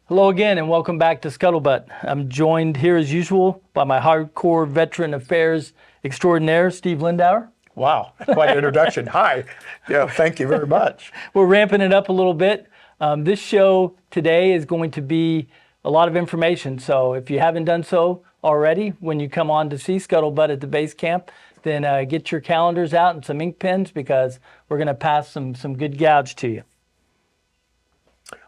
Hello again and welcome back to Scuttlebutt. I'm joined here as usual by my hardcore veteran affairs extraordinaire, Steve Lindauer. Wow, quite an introduction. Hi. Yeah, thank you very much. We're ramping it up a little bit. This show today is going to be a lot of information. So if you haven't done so already, when you come on to see Scuttlebutt at the base camp, then get your calendars out and some ink pens because we're going to pass some good gouge to you.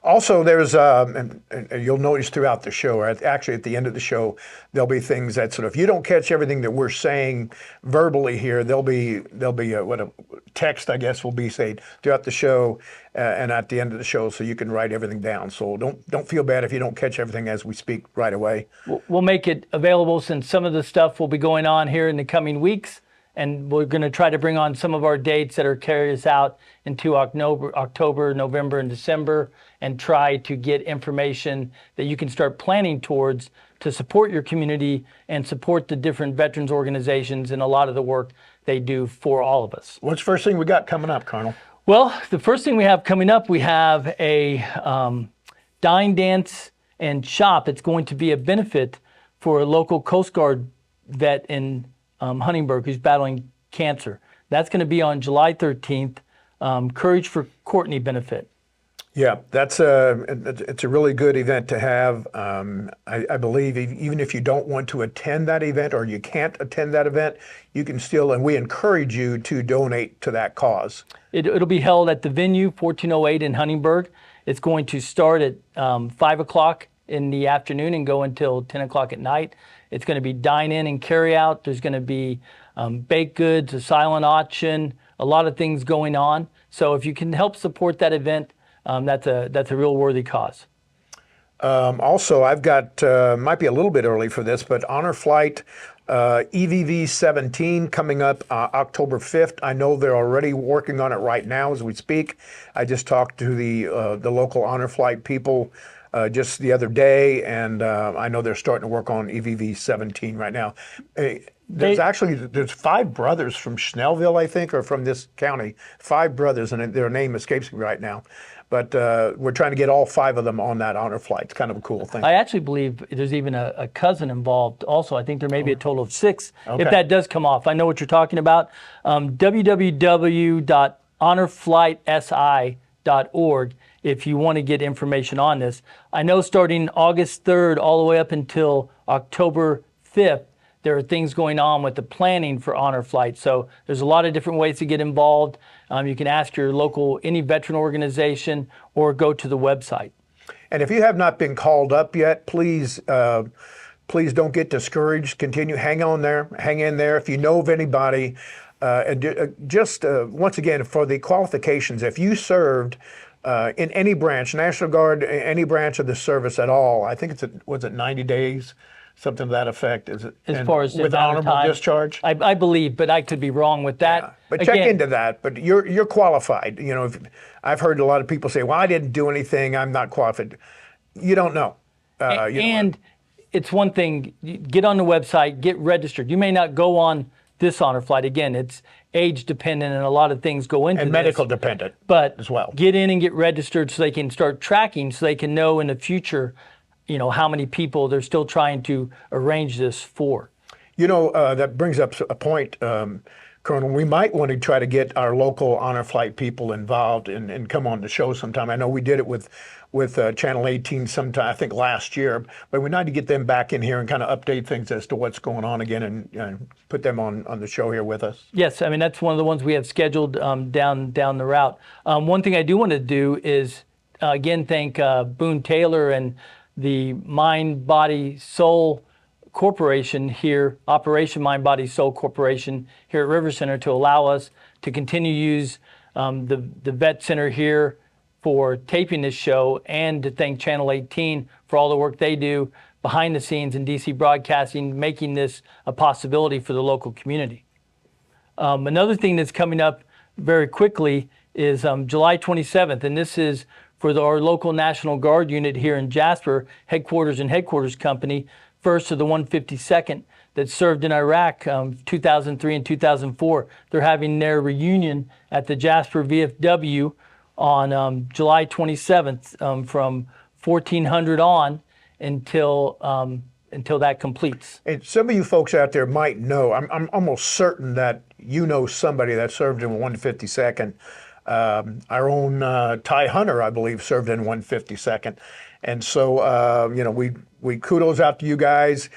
Also, there's, and you'll notice throughout the show, or actually at the end of the show, there'll be things that sort of, if you don't catch everything that we're saying verbally here, there'll be what a text, I guess, will be said throughout the show and at the end of the show, so you can write everything down. So don't feel bad if you don't catch everything as we speak right away. We'll make it available since some of the stuff will be going on here in the coming weeks. And we're going to try to bring on some of our dates that are carry us out into October, November, and December, and try to get information that you can start planning towards to support your community and support the different veterans organizations and a lot of the work they do for all of us. What's the first thing we got coming up, Colonel? Well, the first thing we have coming up, we have a dine, dance, and shop. It's going to be a benefit for a local Coast Guard vet in Huntingburg who's battling cancer. That's going to be on July 13th, Courage for Courtney benefit. Yeah, it's a really good event to have. I believe even if you don't want to attend that event or you can't attend that event, you can still, and we encourage you to donate to that cause. It'll be held at the venue, 1408 in Huntingburg. It's going to start at 5 o'clock in the afternoon and go until 10 o'clock at night. It's going to be dine in and carry out. There's going to be baked goods, a silent auction, a lot of things going on. So if you can help support that event, that's a real worthy cause. Also, I've got, might be a little bit early for this, but Honor Flight EVV 17 coming up October 5th. I know they're already working on it right now as we speak. I just talked to the local Honor Flight people just the other day, and I know they're starting to work on EVV 17 right now. There's 5 brothers from Schnellville, I think, or from this county. 5 brothers, and their name escapes me right now. But we're trying to get all 5 of them on that honor flight. It's kind of a cool thing. I actually believe there's even a cousin involved also. I think there may be a total of 6 okay. if that does come off. I know what you're talking about. www.honorflightsi.org if you want to get information on this. I know starting August 3rd all the way up until October 5th, there are things going on with the planning for honor flight. So there's a lot of different ways to get involved. You can ask your local, any veteran organization, or go to the website. And if you have not been called up yet, please don't get discouraged. Continue, hang in there. If you know of anybody, once again, for the qualifications, if you served in any branch, National Guard, any branch of the service at all, I think was it 90 days? Something to that effect, is it? As far as with honorable discharge, I believe, but I could be wrong with that. Yeah, but check into that. But you're qualified. You know, I've heard a lot of people say, "Well, I didn't do anything. I'm not qualified." You don't know. It's one thing. Get on the website, get registered. You may not go on this honor flight. Again, it's age dependent, and a lot of things go into and medical dependent, but as well. Get in and get registered so they can start tracking, so they can know in the future, how many people they're still trying to arrange this for. That brings up a point, Colonel. We might want to try to get our local honor flight people involved and come on the show sometime. I know we did it with Channel 18 sometime, I think last year, but we need to get them back in here and kind of update things as to what's going on again and put them on the show here with us. Yes, I mean, that's one of the ones we have scheduled down the route. One thing I do want to do is, again, thank Boone Taylor and the Mind, Body, Soul Corporation here, Operation Mind, Body, Soul Corporation here at River Center, to allow us to continue to use the Vet Center here for taping this show, and to thank Channel 18 for all the work they do behind the scenes in DC Broadcasting, making this a possibility for the local community. Another thing that's coming up very quickly is July 27th, and this is for our local National Guard unit here in Jasper, Headquarters and Headquarters Company, first of the 152nd that served in Iraq 2003 and 2004. They're having their reunion at the Jasper VFW on July 27th from 1400 on until that completes. And some of you folks out there might know, I'm almost certain that you know somebody that served in 152nd. Our own Ty Hunter, I believe, served in 152nd. And so, we kudos out to you guys.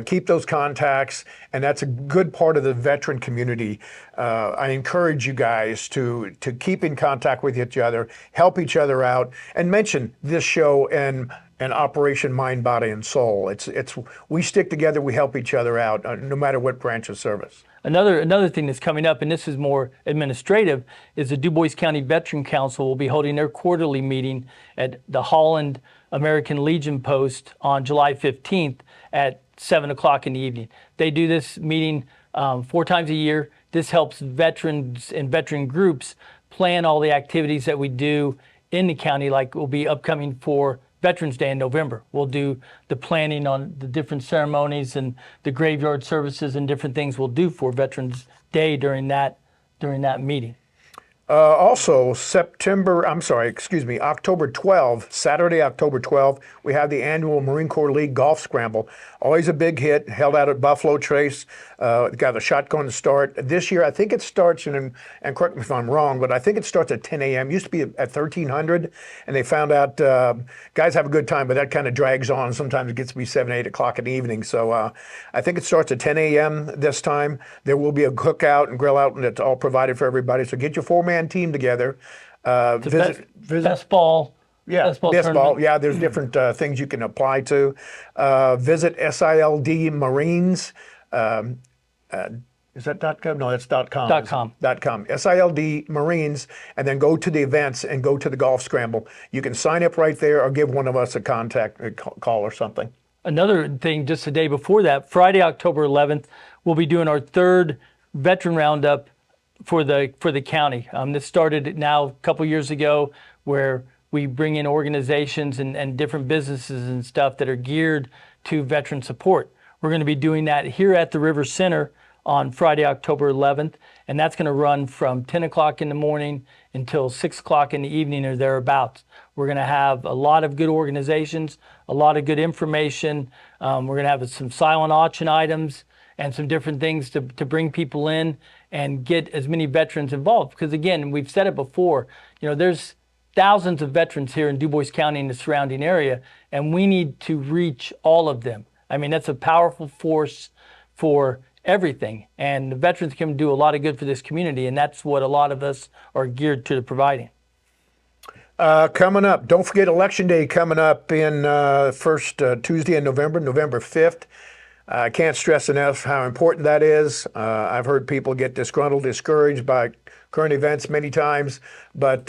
Keep those contacts, and that's a good part of the veteran community. I encourage you guys to keep in contact with each other, help each other out, and mention this show and Operation Mind, Body, and Soul. It's we stick together, we help each other out, no matter what branch of service. Another thing that's coming up, and this is more administrative, is the Dubois County Veteran Council will be holding their quarterly meeting at the Holland American Legion Post on July 15th at 7 o'clock in the evening. They do this meeting 4 times a year. This helps veterans and veteran groups plan all the activities that we do in the county, like will be upcoming for Veterans Day in November. We'll do the planning on the different ceremonies and the graveyard services and different things we'll do for Veterans Day during that meeting. Also, October 12th, Saturday, October 12th, we have the annual Marine Corps League Golf Scramble. Always a big hit, held out at Buffalo Trace. Got a shotgun start. This year, I think it starts, and correct me if I'm wrong, but I think it starts at 10 a.m. Used to be at 1300, and they found out guys have a good time, but that kind of drags on. Sometimes it gets to be 7, 8 o'clock in the evening. So I think it starts at 10 a.m. this time. There will be a cookout and grill out, and it's all provided for everybody. So get your 4-man team together. Visit Best ball. Yeah, Best ball disc ball. tournament. Yeah, there's different things you can apply to. Visit SILD Marines. Is that .gov? No, that's .com. .com. .com. SILD Marines, and then go to the events and go to the golf scramble. You can sign up right there, or give one of us a call or something. Another thing, just the day before that, Friday, October 11th, we'll be doing our 3rd veteran roundup for the county. This started now a couple years ago, where we bring in organizations and different businesses and stuff that are geared to veteran support. We're going to be doing that here at the River Center on Friday, October 11th, and that's going to run from 10 o'clock in the morning until 6 o'clock in the evening or thereabouts. We're going to have a lot of good organizations, a lot of good information. We're going to have some silent auction items and some different things to bring people in and get as many veterans involved. Because again, we've said it before, there's thousands of veterans here in Dubois County and the surrounding area, and we need to reach all of them. I mean, that's a powerful force for everything, and the veterans can do a lot of good for this community, and that's what a lot of us are geared to providing. Coming up, don't forget Election Day coming up in first Tuesday in November, November 5th. I can't stress enough how important that is. I've heard people get disgruntled, discouraged by current events many times, but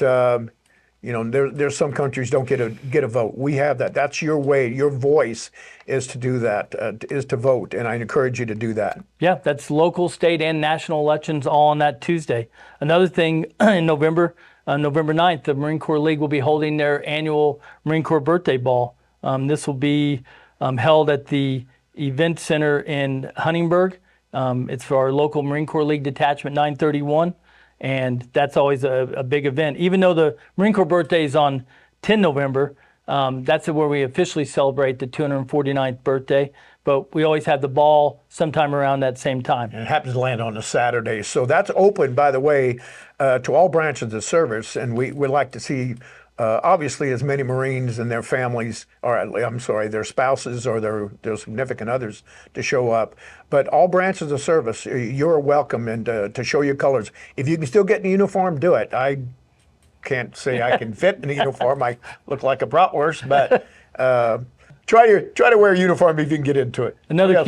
there's some countries don't get a vote. We have that. That's your way. Your voice is to do that, is to vote, and I encourage you to do that. Yeah, that's local, state, and national elections all on that Tuesday. Another thing in November, November 9th, the Marine Corps League will be holding their annual Marine Corps Birthday Ball. This will be held at the Event Center in Huntingburg. It's for our local Marine Corps League Detachment 931. And that's always a big event. Even though the Marine Corps birthday is on 10 November, that's where we officially celebrate the 249th birthday. But we always have the ball sometime around that same time. And it happens to land on a Saturday. So that's open, by the way, to all branches of service. And we would like to see, obviously, as many Marines and their families, their spouses or their significant others to show up. But all branches of service, you're welcome and to show your colors. If you can still get in a uniform, do it. I can't say I can fit in a uniform. I look like a bratwurst, but try to wear a uniform if you can get into it. Another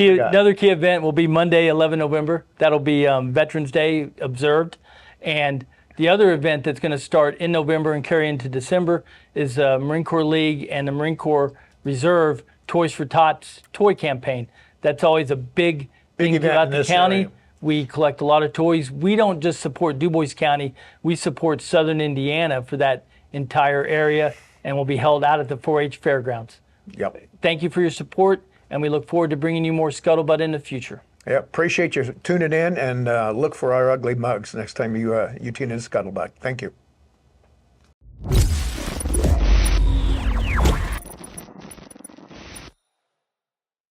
key event will be Monday, 11 November. That'll be Veterans Day observed. And the other event that's going to start in November and carry into December is Marine Corps League and the Marine Corps Reserve Toys for Tots toy campaign. That's always a big thing throughout the county. Area. We collect a lot of toys. We don't just support Dubois County. We support Southern Indiana for that entire area, and will be held out at the 4-H Fairgrounds. Yep. Thank you for your support, and we look forward to bringing you more Scuttlebutt in the future. Yeah, appreciate you tuning in, and look for our ugly mugs next time you tune in to Scuttlebutt. Thank you.